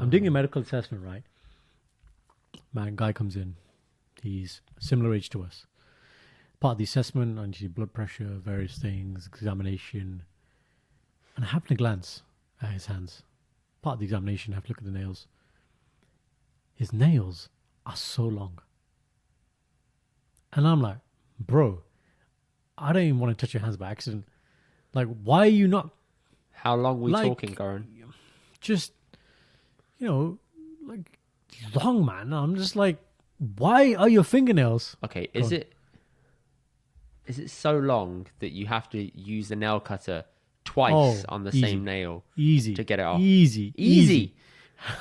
I'm doing a medical assessment, right? Man, guy comes in. He's similar age to us. Part of the assessment, I need to do blood pressure, various things, examination. And I happen to glance at his hands. Part of the examination, I have to look at the nails. His nails are so long. And I'm like, bro, I don't even want to touch your hands by accident. Like, why are you not... How long are we talking, Goran? Just, like, long, man. I'm just like, why are your fingernails... Okay, is it so long that you have to use the nail cutter twice on the same nail to get it off? Easy.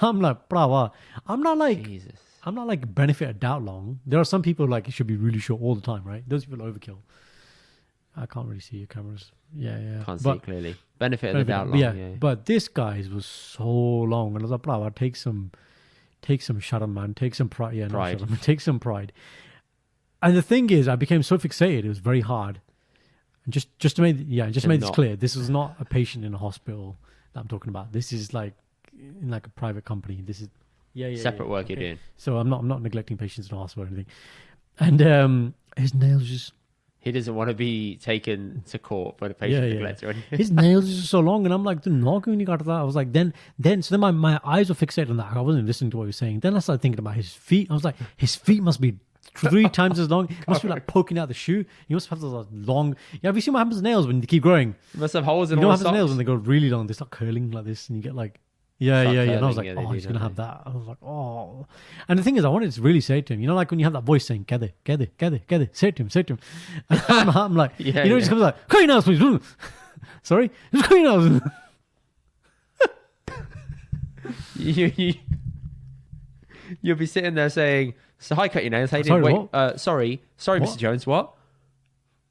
I'm like, bravo. I'm not like... Jesus. I'm not like benefit of doubt long. There are some people like it should be really short all the time, right? Those people are overkill. I can't really see your cameras. Yeah. Can't see it clearly. Benefit of the doubt long. Yeah. But this guy's was so long. And I was like, bravo, take some shut up, man. Take some pride. Yeah, pride. No, take some pride. And the thing is, I became so fixated. It was very hard. And just to make this clear, this is not a patient in a hospital that I'm talking about. This is like in like a private company. This is separate work you're doing. So I'm not neglecting patients in a hospital or anything. And his nails just... He doesn't want to be taken to court for the patient neglect or anything. His nails are just so long, and I'm like, when you got to that, I was like, then my eyes were fixated on that. I wasn't listening to what he was saying. Then I started thinking about his feet. I was like, his feet must be 3 times as long. It must be like poking out the shoe. You must have those long... Yeah, have you seen what happens to nails when they keep growing? You must have holes in all the socks. What happens to nails when they go really long? They start curling like this, and you get like... Yeah. And I was like, he's going to have that. I was like, oh. And the thing is, I wanted to really say to him, like when you have that voice saying, get it. Say it to him. And I'm like, he just comes like, cut your nails, please. Sorry? Just cut your nails. You'll be sitting there saying, so hi, cut your nails. How you Sorry, doing? Wait, sorry, Mr. Jones, what?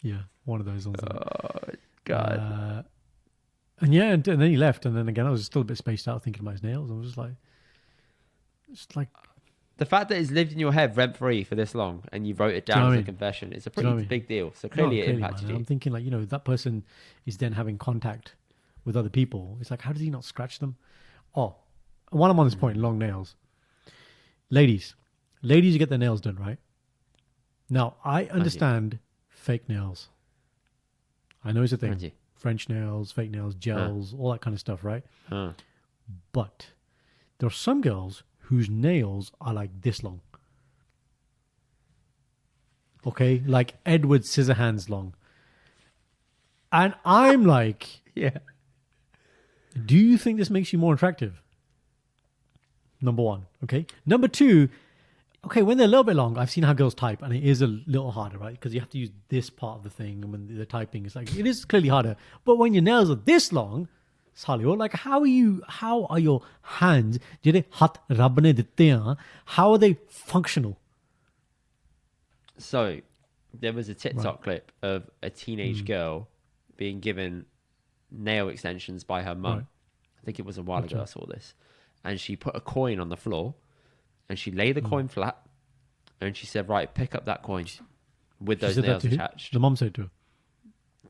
Yeah, one of those ones. Oh, God. And then he left, and then again I was still a bit spaced out thinking about his nails. I was just like the fact that it's lived in your head rent free for this long, and you wrote it down as a confession. It's a pretty big deal. So clearly it impacted you. I'm thinking like that person is then having contact with other people. It's like, how does he not scratch them? Oh, while I'm on this point, long nails, ladies, you get their nails done, right? Now I understand fake nails. I know it's a thing. French nails, fake nails, gels, all that kind of stuff, right? But there are some girls whose nails are like this long. Okay? Like Edward Scissorhands long. And I'm like, do you think this makes you more attractive? Number one, okay? Number two, okay, when they're a little bit long, I've seen how girls type, and it is a little harder, right? Because you have to use this part of the thing, and when they're typing, it's like, it is clearly harder. But when your nails are this long, Salio, like, how are your hands, how are they functional? So, there was a TikTok clip of a teenage girl being given nail extensions by her mum. Right. I think it was a while ago I saw this. And she put a coin on the floor, and she laid the coin flat, and she said, right, pick up that coin with those nails attached. The mom said to her?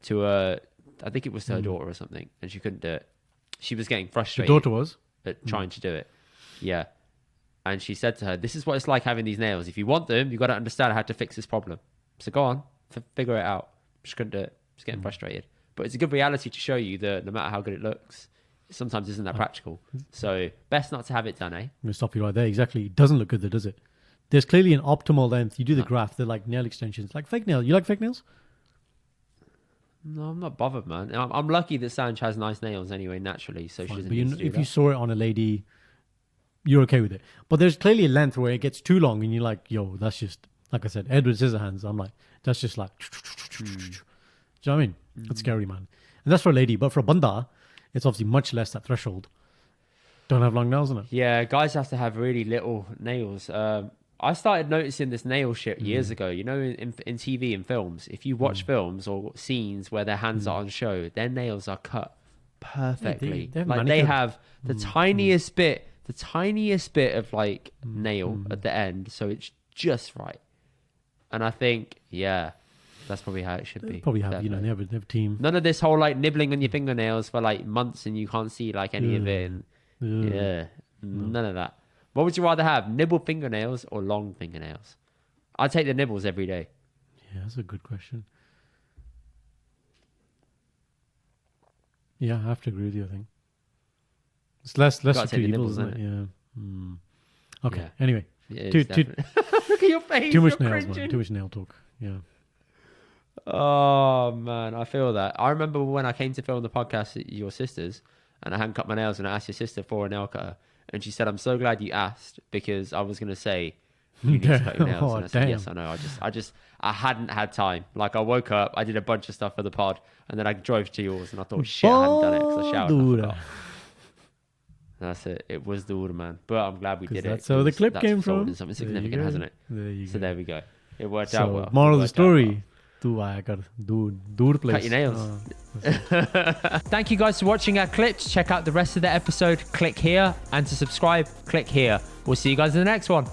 To her, I think it was to her daughter or something, and she couldn't do it. She was getting frustrated. The daughter was? At trying to do it. Yeah. And she said to her, this is what it's like having these nails. If you want them, you've got to understand how to fix this problem. So go on, figure it out. She couldn't do it. She's getting frustrated. But it's a good reality to show you that no matter how good it looks, it sometimes isn't that practical. So best not to have it done, eh? I'm going to stop you right there. Exactly. It doesn't look good though, does it? There's clearly an optimal length. You do the graph. They're like nail extensions. Like fake nails. You like fake nails? No, I'm not bothered, man. I'm lucky that Sanj has nice nails anyway, naturally. So she doesn't need to do if that. you saw it on a lady, you're okay with it. But there's clearly a length where it gets too long and you're like, yo, that's just, like I said, Edward Scissorhands. I'm like, that's just like, do you know what I mean? That's scary, man. And that's for a lady. But for a banda, it's obviously much less that threshold. Don't have long nails, innit? Yeah, guys have to have really little nails. I started noticing this nail shit years ago. You know, in TV and films, if you watch films or scenes where their hands are on show, their nails are cut perfectly. They have the tiniest bit of like nail at the end, so it's just right. And I think, that's probably how it should be. Probably have, they have a team. None of this whole like nibbling on your fingernails for like months and you can't see like any of it. And, None of that. What would you rather have, nibble fingernails or long fingernails? I'd take the nibbles every day. Yeah, that's a good question. Yeah, I have to agree with you, I think. It's less Gotta of two take the evils, nibbles, isn't it? Yeah. Okay, Yeah. anyway. Yeah, Too, it's definitely- Look at your face. too much you're nails, cringing. man. Too much nail talk. Yeah. Oh, man, I feel that. I remember when I came to film the podcast at your sister's and I hadn't cut my nails and I asked your sister for a nail cutter. And she said, I'm so glad you asked because I was going to say, you need to cut your nails. Oh, And I said, damn. yes, I know. I hadn't had time. Like I woke up, I did a bunch of stuff for the pod and then I drove to yours and I thought, shit, I hadn't done it because I showered and I forgot. That's it. It was the order, man. But I'm glad we did it. That's how the clip came resulted from. in something There you significant, go. hasn't it? There you So go. there we go. It worked So, out well. moral of It the worked out well. story. Do I got do place. Cut your nails. Thank you guys for watching our clips. Check out the rest of the episode. Click here. And to subscribe, click here. We'll see you guys in the next one.